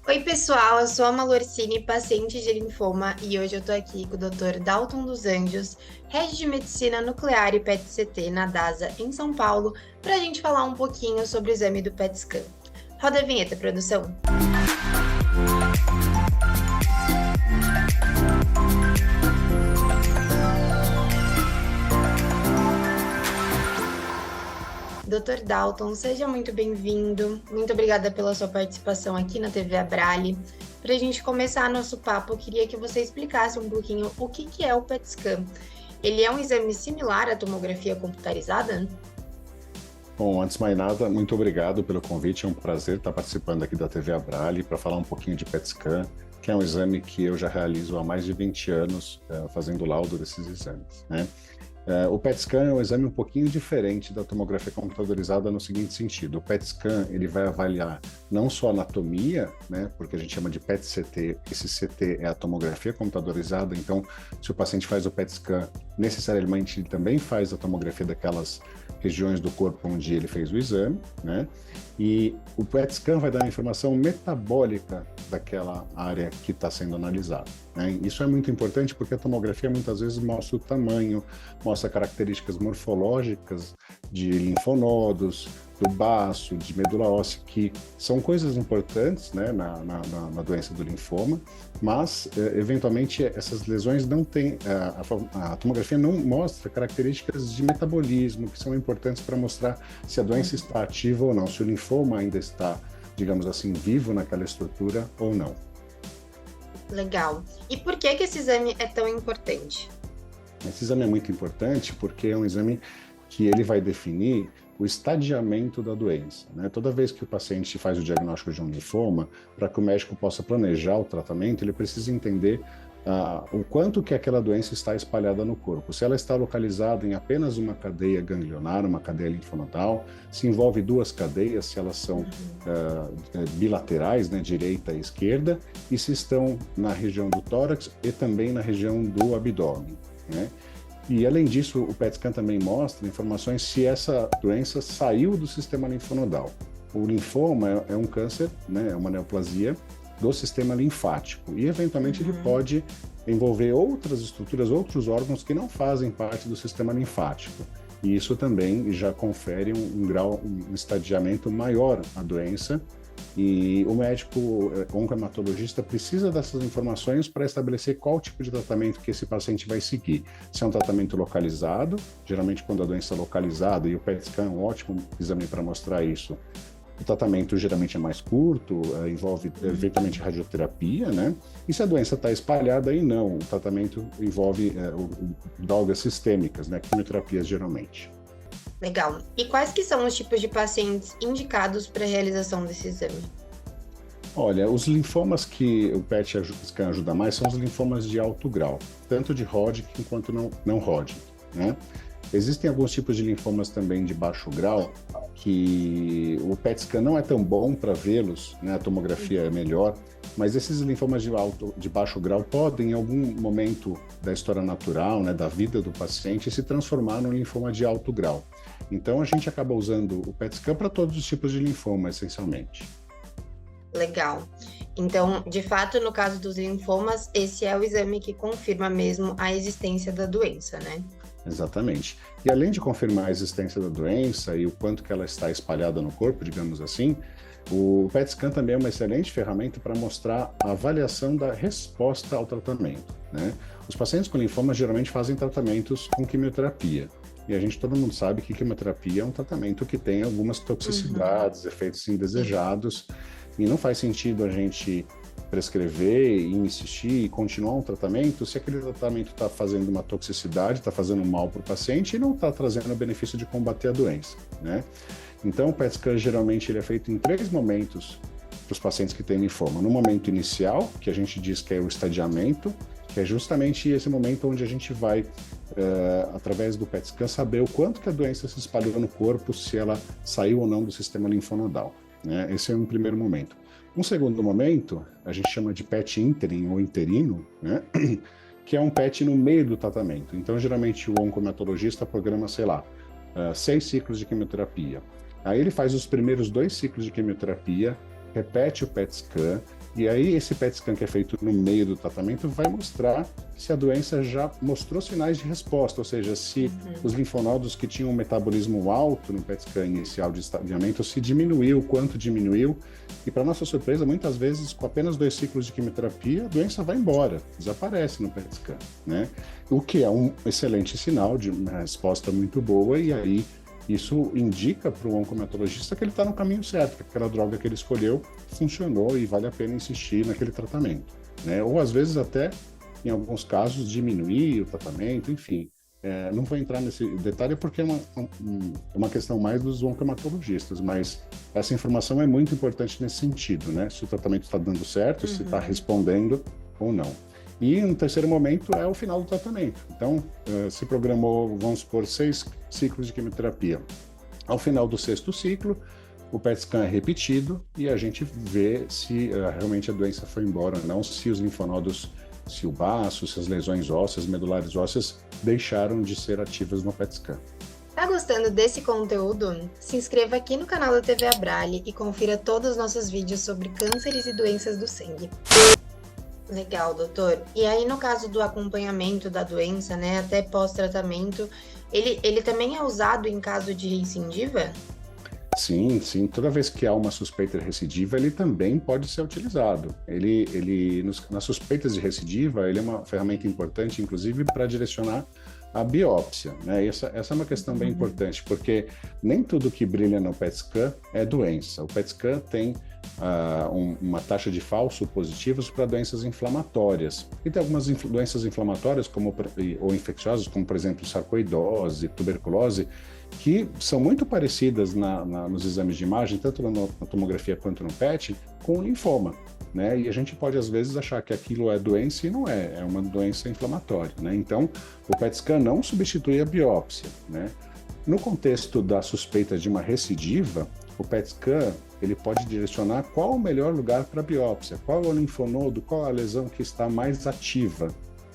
Oi, pessoal, eu sou a Malorcine, paciente de linfoma, e hoje eu tô aqui com o Dr. Dalton dos Anjos, Head de Medicina Nuclear e PET-CT na DASA, em São Paulo, para a gente falar um pouquinho sobre o exame do PET-scan. Roda a vinheta, produção. Dr. Dalton, seja muito bem-vindo. Muito obrigada pela sua participação aqui na TV Abrale. Para a gente começar nosso papo, eu queria que você explicasse um pouquinho o que é o PET scan. Ele é um exame similar à tomografia computarizada? Bom, antes de mais nada, muito obrigado pelo convite. É um prazer estar participando aqui da TV Abrale para falar um pouquinho de PET scan, que é um exame que eu já realizo há mais de 20 anos, fazendo laudo desses exames, né? O PET scan é um exame um pouquinho diferente da tomografia computadorizada no seguinte sentido: o PET scan ele vai avaliar não só a anatomia, né, porque a gente chama de PET-CT, esse CT é a tomografia computadorizada, então se o paciente faz o PET scan, necessariamente ele também faz a tomografia daquelas regiões do corpo onde ele fez o exame, né? E o PET scan vai dar a informação metabólica daquela área que está sendo analisada, né? Isso é muito importante porque a tomografia muitas vezes mostra o tamanho, mostra características morfológicas de linfonodos, do baço, de medula óssea, que são coisas importantes, né, na doença do linfoma, mas eventualmente essas lesões não têm, a tomografia não mostra características de metabolismo que são importantes para mostrar se a doença está ativa ou não, se o linfoma ainda está, digamos assim, vivo naquela estrutura ou não. Legal. E por que esse exame é tão importante? Esse exame é muito importante porque é um exame que ele vai definir o estadiamento da doença, né? Toda vez que o paciente faz o diagnóstico de um linfoma, para que o médico possa planejar o tratamento, ele precisa entender o quanto que aquela doença está espalhada no corpo. Se ela está localizada em apenas uma cadeia ganglionar, uma cadeia linfonodal, se envolve duas cadeias, se elas são bilaterais, né, direita e esquerda, e se estão na região do tórax e também na região do abdômen, né? E, além disso, o PET scan também mostra informações se essa doença saiu do sistema linfonodal. O linfoma é um câncer, né, é uma neoplasia do sistema linfático e, eventualmente, ele pode envolver outras estruturas, outros órgãos que não fazem parte do sistema linfático. E isso também já confere um estadiamento maior à doença. E o médico oncohematologista precisa dessas informações para estabelecer qual tipo de tratamento que esse paciente vai seguir. Se é um tratamento localizado, geralmente quando a doença é localizada, e o PET scan é um ótimo exame para mostrar isso, o tratamento geralmente é mais curto, envolve eventualmente radioterapia, né? E se a doença está espalhada, aí não, o tratamento envolve drogas sistêmicas, né? Quimioterapias geralmente. Legal. E quais que são os tipos de pacientes indicados para a realização desse exame? Olha, os linfomas que o PET scan ajuda mais são os linfomas de alto grau, tanto de Hodgkin quanto não Hodgkin, né? Existem alguns tipos de linfomas também de baixo grau que o PET scan não é tão bom para vê-los, né? A tomografia é melhor, mas esses linfomas de baixo grau podem, em algum momento da história natural, né, da vida do paciente, se transformar num linfoma de alto grau. Então, a gente acaba usando o PET scan para todos os tipos de linfoma, essencialmente. Legal. Então, de fato, no caso dos linfomas, esse é o exame que confirma mesmo a existência da doença, né? Exatamente. E além de confirmar a existência da doença e o quanto que ela está espalhada no corpo, digamos assim, o PET scan também é uma excelente ferramenta para mostrar a avaliação da resposta ao tratamento, né? Os pacientes com linfoma geralmente fazem tratamentos com quimioterapia. E todo mundo sabe que quimioterapia é um tratamento que tem algumas toxicidades, efeitos indesejados, e não faz sentido a gente prescrever e insistir e continuar um tratamento se aquele tratamento está fazendo uma toxicidade, está fazendo mal para o paciente e não está trazendo o benefício de combater a doença, né? Então, o PET scan geralmente ele é feito em 3 momentos para os pacientes que têm linfoma. No momento inicial, que a gente diz que é o estadiamento, que é justamente esse momento onde a gente vai, através do PET scan, saber o quanto que a doença se espalhou no corpo, se ela saiu ou não do sistema linfonodal, né? Esse é um primeiro momento. Um segundo momento, a gente chama de PET ínterim ou interino, né? Que é um PET no meio do tratamento. Então, geralmente, o oncohematologista programa, 6 ciclos de quimioterapia. Aí ele faz os primeiros 2 ciclos de quimioterapia, repete o PET scan, E aí esse PET scan que é feito no meio do tratamento vai mostrar se a doença já mostrou sinais de resposta, ou seja, se os linfonodos que tinham um metabolismo alto no PET scan inicial de estadiamento se diminuiu, quanto diminuiu. E para nossa surpresa, muitas vezes, com apenas 2 ciclos de quimioterapia, a doença vai embora, desaparece no PET scan, né? O que é um excelente sinal de uma resposta muito boa, e aí isso indica para o oncomatologista que ele está no caminho certo, que aquela droga que ele escolheu funcionou e vale a pena insistir naquele tratamento, né? Ou às vezes até, em alguns casos, diminuir o tratamento, enfim. Não vou entrar nesse detalhe porque é uma questão mais dos oncomatologistas, mas essa informação é muito importante nesse sentido, né? Se o tratamento está dando certo, se está respondendo ou não. E no terceiro momento é o final do tratamento. Então, se programou, vamos supor, 6 ciclos de quimioterapia. Ao final do 6º ciclo, o PET scan é repetido e a gente vê se realmente a doença foi embora ou não, se os linfonodos, se o baço, se as lesões ósseas, medulares ósseas, deixaram de ser ativas no PET scan. Tá gostando desse conteúdo? Se inscreva aqui no canal da TV Abrale e confira todos os nossos vídeos sobre cânceres e doenças do sangue. Legal, doutor. E aí, no caso do acompanhamento da doença, né, até pós-tratamento, ele também é usado em caso de recidiva? Sim, sim. Toda vez que há uma suspeita de recidiva, ele também pode ser utilizado. Nas suspeitas de recidiva, ele é uma ferramenta importante, inclusive, para direcionar a biópsia, né? E essa é uma questão bem importante, porque nem tudo que brilha no PET scan é doença. O PET scan tem uma taxa de falso positivos para doenças inflamatórias. E tem algumas doenças inflamatórias ou infecciosas, como, por exemplo, sarcoidose, tuberculose, que são muito parecidas nos exames de imagem, tanto na tomografia quanto no PET, com linfoma, né? E a gente pode, às vezes, achar que aquilo é doença e não é uma doença inflamatória, né? Então, o PET scan não substitui a biópsia, né? No contexto da suspeita de uma recidiva, o PET scan ele pode direcionar qual o melhor lugar para a biópsia, qual é o linfonodo, qual a lesão que está mais ativa,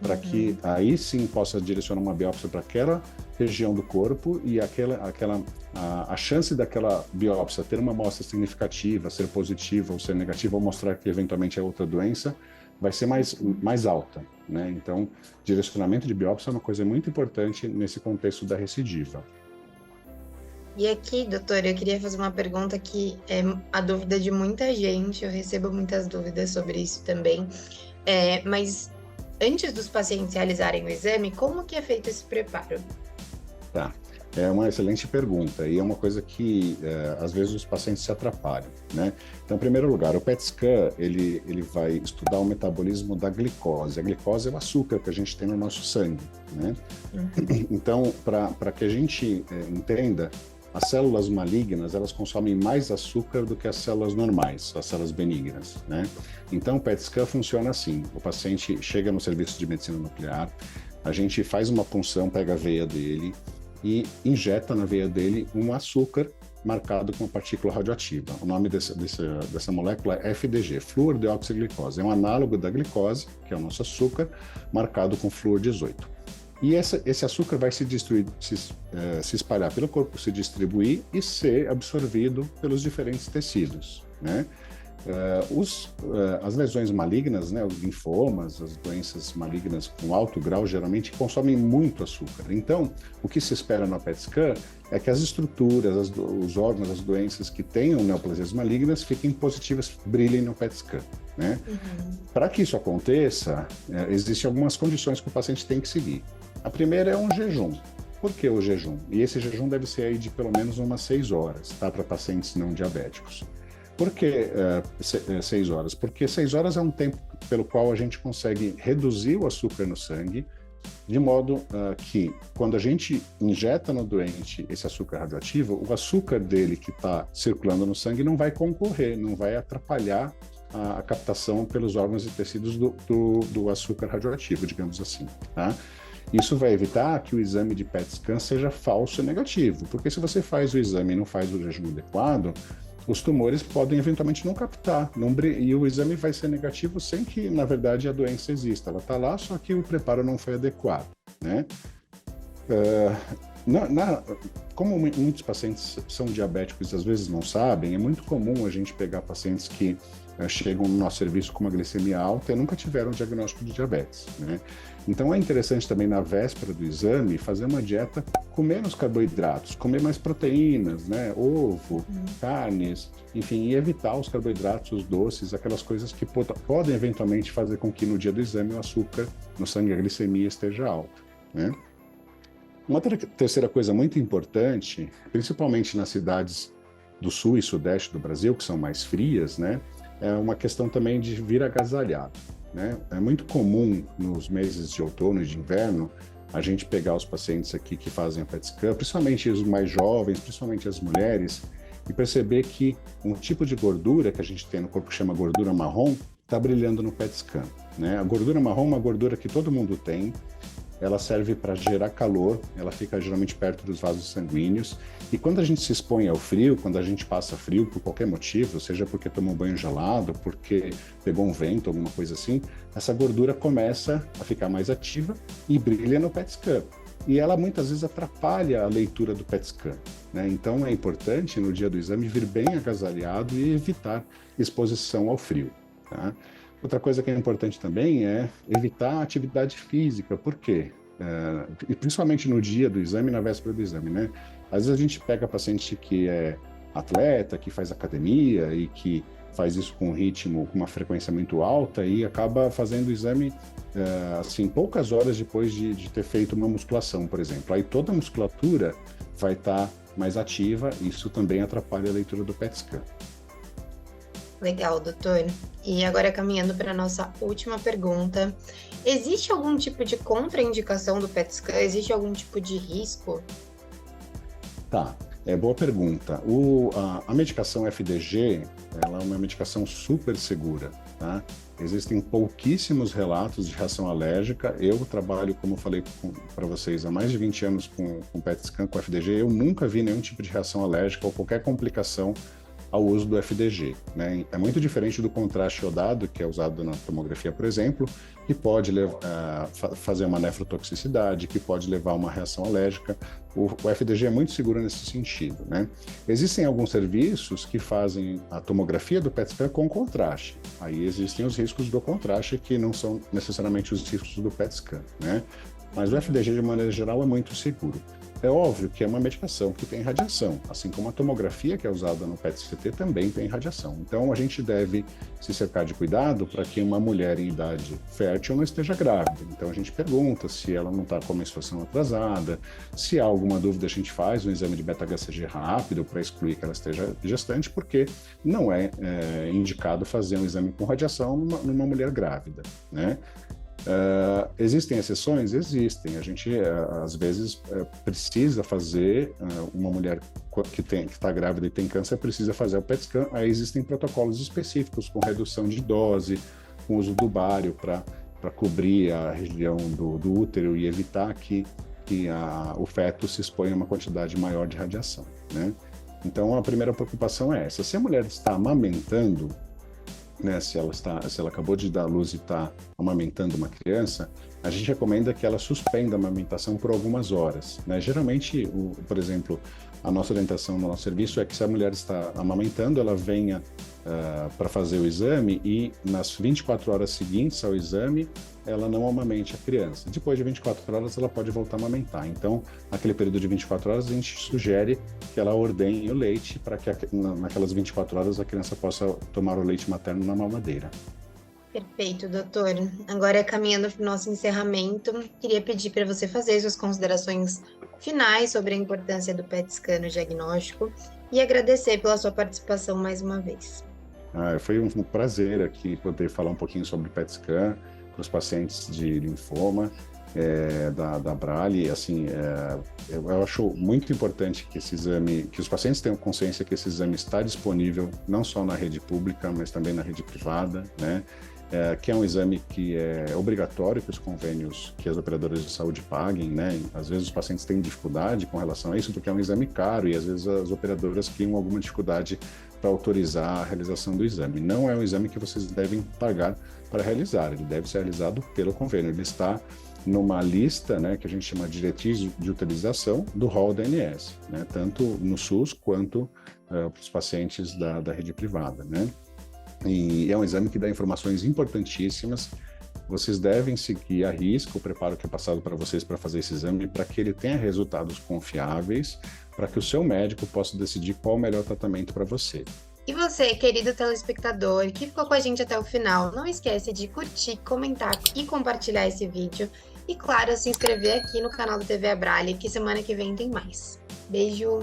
para que aí sim possa direcionar uma biópsia para aquela região do corpo e a chance daquela biópsia ter uma amostra significativa, ser positiva ou ser negativa, ou mostrar que eventualmente é outra doença, vai ser mais alta, né? Então, direcionamento de biópsia é uma coisa muito importante nesse contexto da recidiva. E aqui, doutor, eu queria fazer uma pergunta que é a dúvida de muita gente, eu recebo muitas dúvidas sobre isso também, mas antes dos pacientes realizarem o exame, como que é feito esse preparo? Tá, é uma excelente pergunta e é uma coisa que às vezes os pacientes se atrapalham, né? Então, em primeiro lugar, o PET scan, ele vai estudar o metabolismo da glicose. A glicose é o açúcar que a gente tem no nosso sangue, né? Então, para que a gente entenda, as células malignas, elas consomem mais açúcar do que as células normais, as células benignas, né? Então, o PET scan funciona assim. O paciente chega no serviço de medicina nuclear, a gente faz uma punção, pega a veia dele e injeta na veia dele um açúcar marcado com uma partícula radioativa. O nome dessa molécula é FDG, fluordeoxiglicose. É um análogo da glicose, que é o nosso açúcar, marcado com flúor 18. E esse açúcar vai se espalhar pelo corpo, se distribuir e ser absorvido pelos diferentes tecidos, né? As lesões malignas, né, os linfomas, as doenças malignas com alto grau, geralmente consomem muito açúcar. Então, o que se espera no PET scan é que as estruturas, os órgãos, as doenças que tenham neoplasias malignas fiquem positivas, brilhem no PET scan, né? Para que isso aconteça, existem algumas condições que o paciente tem que seguir. A primeira é um jejum. Por que o jejum? E esse jejum deve ser aí de pelo menos umas 6 horas, tá? Para pacientes não diabéticos. Por que 6 horas? Porque 6 horas é um tempo pelo qual a gente consegue reduzir o açúcar no sangue, de modo que, quando a gente injeta no doente esse açúcar radioativo, o açúcar dele que está circulando no sangue não vai concorrer, não vai atrapalhar a captação pelos órgãos e tecidos do açúcar radioativo, digamos assim, tá? Isso vai evitar que o exame de PET scan seja falso e negativo, porque se você faz o exame e não faz o jejum adequado, os tumores podem eventualmente não captar, e o exame vai ser negativo sem que, na verdade, a doença exista. Ela está lá, só que o preparo não foi adequado, né? Como muitos pacientes são diabéticos e às vezes não sabem, é muito comum a gente pegar pacientes que chegam no nosso serviço com uma glicemia alta e nunca tiveram diagnóstico de diabetes, né? Então é interessante também na véspera do exame fazer uma dieta com menos carboidratos, comer mais proteínas, né? Ovo, carnes, enfim, e evitar os carboidratos, os doces, aquelas coisas que podem eventualmente fazer com que no dia do exame o açúcar no sangue, a glicemia esteja alta, né? Uma terceira coisa muito importante, principalmente nas cidades do sul e sudeste do Brasil, que são mais frias, né? É uma questão também de vir agasalhado, né? É muito comum nos meses de outono e de inverno a gente pegar os pacientes aqui que fazem a PET scan, principalmente os mais jovens, principalmente as mulheres, e perceber que um tipo de gordura que a gente tem no corpo que chama gordura marrom está brilhando no PET scan, né? A gordura marrom é uma gordura que todo mundo tem. Ela serve para gerar calor, ela fica geralmente perto dos vasos sanguíneos, e quando a gente se expõe ao frio, quando a gente passa frio por qualquer motivo, seja porque tomou um banho gelado, porque pegou um vento, alguma coisa assim, essa gordura começa a ficar mais ativa e brilha no PET scan. E ela muitas vezes atrapalha a leitura do PET scan, né? Então é importante no dia do exame vir bem agasalhado e evitar exposição ao frio, tá? Outra coisa que é importante também é evitar a atividade física. Por quê? E principalmente no dia do exame e na véspera do exame, né? Às vezes a gente pega paciente que é atleta, que faz academia e que faz isso com um ritmo, com uma frequência muito alta e acaba fazendo o exame, assim, poucas horas depois de ter feito uma musculação, por exemplo. Aí toda a musculatura vai estar mais ativa e isso também atrapalha a leitura do PET scan. Legal, doutor. E agora caminhando para a nossa última pergunta. Existe algum tipo de contraindicação do PET scan? Existe algum tipo de risco? Tá, boa pergunta. A medicação FDG, ela é uma medicação super segura, tá? Existem pouquíssimos relatos de reação alérgica. Eu trabalho, como eu falei para vocês, há mais de 20 anos com PET scan, com FDG. Eu nunca vi nenhum tipo de reação alérgica ou qualquer complicação ao uso do FDG, né? É muito diferente do contraste iodado, que é usado na tomografia, por exemplo, que pode fazer uma nefrotoxicidade, que pode levar a uma reação alérgica. O FDG é muito seguro nesse sentido, né? Existem alguns serviços que fazem a tomografia do PET scan com contraste. Aí existem os riscos do contraste, que não são necessariamente os riscos do PET scan, né? Mas o FDG, de maneira geral, é muito seguro. É óbvio que é uma medicação que tem radiação, assim como a tomografia que é usada no PET-CT também tem radiação. Então, a gente deve se cercar de cuidado para que uma mulher em idade fértil não esteja grávida. Então, a gente pergunta se ela não está com a menstruação atrasada, se há alguma dúvida, a gente faz um exame de beta-HCG rápido para excluir que ela esteja gestante, porque não é indicado fazer um exame com radiação numa mulher grávida, né? Existem exceções? Existem. A gente, às vezes, precisa fazer, uma mulher que está grávida e tem câncer, precisa fazer o PET scan. Aí existem protocolos específicos com redução de dose, com uso do bário para cobrir a região do útero e evitar que o feto se exponha a uma quantidade maior de radiação, né? Então, a primeira preocupação é essa. Se a mulher está amamentando, né, se ela acabou de dar à luz e está amamentando uma criança, a gente recomenda que ela suspenda a amamentação por algumas horas, né? Geralmente, por exemplo, a nossa orientação no nosso serviço é que se a mulher está amamentando, ela venha para fazer o exame e nas 24 horas seguintes ao exame, ela não amamente a criança. Depois de 24 horas, ela pode voltar a amamentar. Então, naquele período de 24 horas, a gente sugere que ela ordenhe o leite para que naquelas 24 horas a criança possa tomar o leite materno na mamadeira. Perfeito, doutor. Agora, caminhando para o nosso encerramento, queria pedir para você fazer suas considerações finais sobre a importância do PET scan no diagnóstico e agradecer pela sua participação mais uma vez. Foi um prazer aqui poder falar um pouquinho sobre o PET scan para os pacientes de linfoma da Abrale. Assim, eu acho muito importante que esse exame, que os pacientes tenham consciência que esse exame está disponível não só na rede pública, mas também na rede privada, né? Que é um exame que é obrigatório que os convênios, que as operadoras de saúde paguem, né? Às vezes os pacientes têm dificuldade com relação a isso, porque é um exame caro e às vezes as operadoras criam alguma dificuldade para autorizar a realização do exame. Não é um exame que vocês devem pagar para realizar, ele deve ser realizado pelo convênio. Ele está numa lista, né, que a gente chama de diretriz de utilização do rol da ANS, né? Tanto no SUS quanto para os pacientes da rede privada, né? E é um exame que dá informações importantíssimas. Vocês devem seguir à risca o preparo que é passado para vocês para fazer esse exame, para que ele tenha resultados confiáveis, para que o seu médico possa decidir qual o melhor tratamento para você. E você, querido telespectador, que ficou com a gente até o final, não esquece de curtir, comentar e compartilhar esse vídeo. E, claro, se inscrever aqui no canal do TV Abrale, que semana que vem tem mais. Beijo!